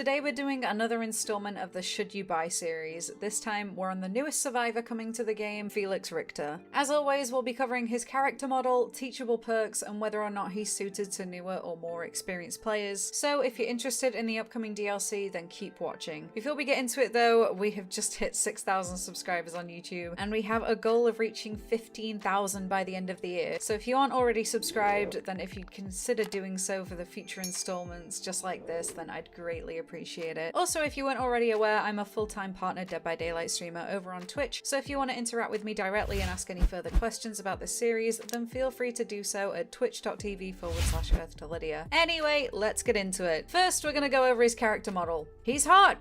Today we're doing another installment of the Should You Buy series. This time we're on the newest survivor coming to the game, Felix Richter. As always, we'll be covering his character model, teachable perks, and whether or not he's suited to newer or more experienced players. So if you're interested in the upcoming DLC, then keep watching. Before we get into it though, we have just hit 6,000 subscribers on YouTube, and we have a goal of reaching 15,000 by the end of the year. So if you aren't already subscribed, then if you'd consider doing so for the future installments just like this, then I'd greatly appreciate it. Also, if you weren't already aware, I'm a full-time partner Dead by Daylight streamer over on Twitch, so if you want to interact with me directly and ask any further questions about this series, then feel free to do so at twitch.tv/EarthToLydia. Anyway, let's get into it. First, we're gonna go over his character model. He's hot!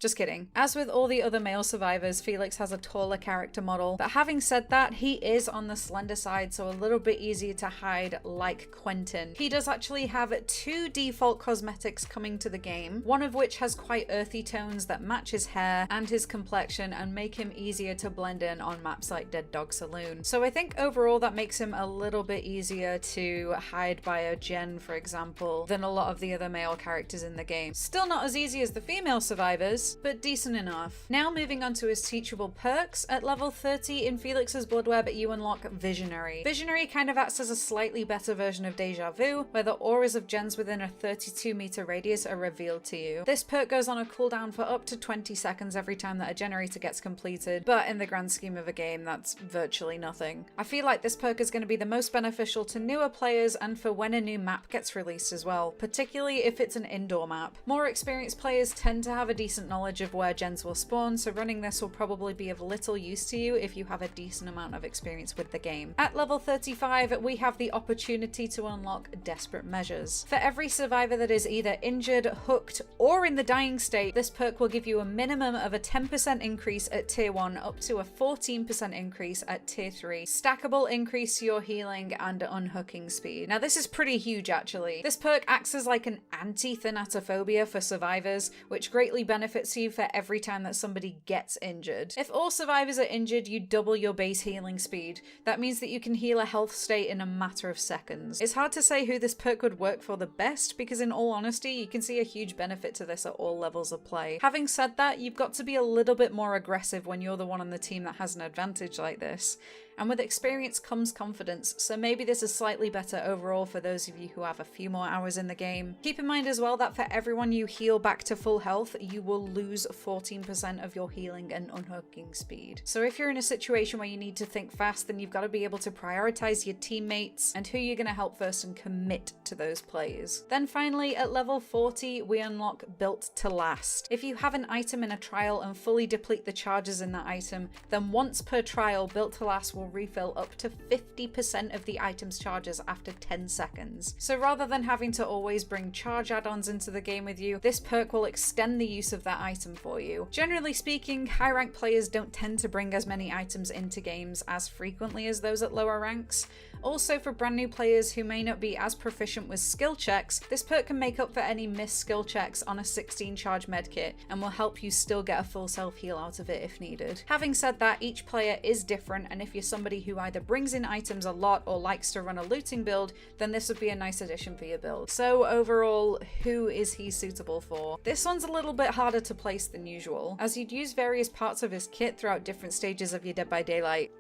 Just kidding. As with all the other male survivors, Felix has a taller character model, but having said that, he is on the slender side, so a little bit easier to hide like Quentin. He does actually have 2 default cosmetics coming to the game, one of which has quite earthy tones that match his hair and his complexion and make him easier to blend in on maps like Dead Dog Saloon. So I think overall that makes him a little bit easier to hide by a Jen, for example, than a lot of the other male characters in the game. Still not as easy as the female survivors, but decent enough. Now moving on to his teachable perks. At level 30 in Felix's Blood Web, you unlock Visionary. Visionary kind of acts as a slightly better version of Deja Vu, where the auras of gens within a 32-meter radius are revealed to you. This perk goes on a cooldown for up to 20 seconds every time that a generator gets completed, but in the grand scheme of a game, that's virtually nothing. I feel like this perk is going to be the most beneficial to newer players and for when a new map gets released as well, particularly if it's an indoor map. More experienced players tend to have a decent knowledge of where gens will spawn, so running this will probably be of little use to you if you have a decent amount of experience with the game. At level 35, we have the opportunity to unlock Desperate Measures. For every survivor that is either injured, hooked, or in the dying state, this perk will give you a minimum of a 10% increase at tier 1 up to a 14% increase at tier 3. Stackable increase to your healing and unhooking speed. Now this is pretty huge actually. This perk acts as like an anti-thanatophobia for survivors, which greatly benefits you for every time that somebody gets injured. If all survivors are injured, you double your base healing speed. That means that you can heal a health state in a matter of seconds. It's hard to say who this perk would work for the best, because in all honesty, you can see a huge benefit to this at all levels of play. Having said that, you've got to be a little bit more aggressive when you're the one on the team that has an advantage like this. And with experience comes confidence, so maybe this is slightly better overall for those of you who have a few more hours in the game. Keep in mind as well that for everyone you heal back to full health, you will lose 14% of your healing and unhooking speed. So if you're in a situation where you need to think fast, then you've got to be able to prioritize your teammates and who you're going to help first and commit to those plays. Then finally, at level 40, we unlock Built to Last. If you have an item in a trial and fully deplete the charges in that item, then once per trial, Built to Last will refill up to 50% of the item's charges after 10 seconds. So rather than having to always bring charge add-ons into the game with you, this perk will extend the use of that item for you. Generally speaking, high rank players don't tend to bring as many items into games as frequently as those at lower ranks. Also, for brand new players who may not be as proficient with skill checks, this perk can make up for any missed skill checks on a 16 charge medkit and will help you still get a full self heal out of it if needed. Having said that, each player is different, and if you're somebody who either brings in items a lot or likes to run a looting build, then this would be a nice addition for your build. So overall, who is he suitable for? This one's a little bit harder to place than usual, as you'd use various parts of his kit throughout different stages of your Dead by Daylight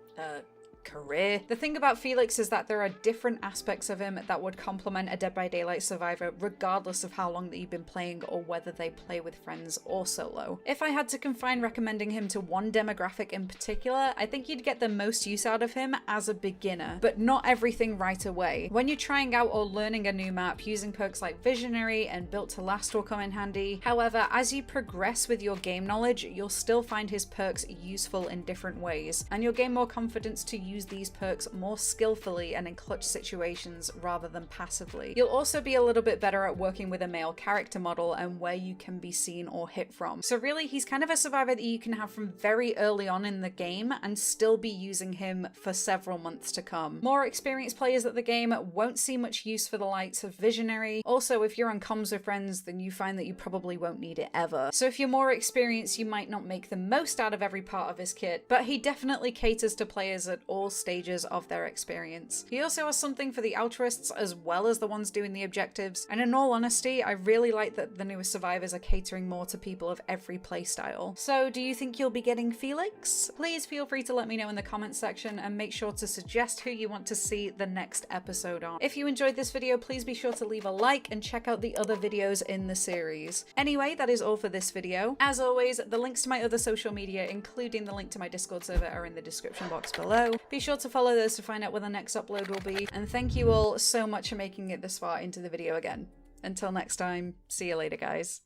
career. The thing about Felix is that there are different aspects of him that would complement a Dead by Daylight survivor regardless of how long that you've been playing or whether they play with friends or solo. If I had to confine recommending him to one demographic in particular, I think you'd get the most use out of him as a beginner, but not everything right away. When you're trying out or learning a new map, using perks like Visionary and Built to Last will come in handy. However, as you progress with your game knowledge, you'll still find his perks useful in different ways, and you'll gain more confidence to use these perks more skillfully and in clutch situations rather than passively. You'll also be a little bit better at working with a male character model and where you can be seen or hit from. So really, he's kind of a survivor that you can have from very early on in the game and still be using him for several months to come. More experienced players at the game won't see much use for the likes of Visionary. Also, if you're on comms with friends, then you find that you probably won't need it ever. So if you're more experienced, you might not make the most out of every part of his kit, but he definitely caters to players at all all stages of their experience. He also has something for the altruists as well as the ones doing the objectives, and in all honesty, I really like that the newest survivors are catering more to people of every playstyle. So do you think you'll be getting Felix? Please feel free to let me know in the comments section, and make sure to suggest who you want to see the next episode on. If you enjoyed this video, please be sure to leave a like and check out the other videos in the series. Anyway, that is all for this video. As always, the links to my other social media, including the link to my Discord server, are in the description box below. Be sure to follow those to find out when the next upload will be, and thank you all so much for making it this far into the video again. Until next time, see you later, guys.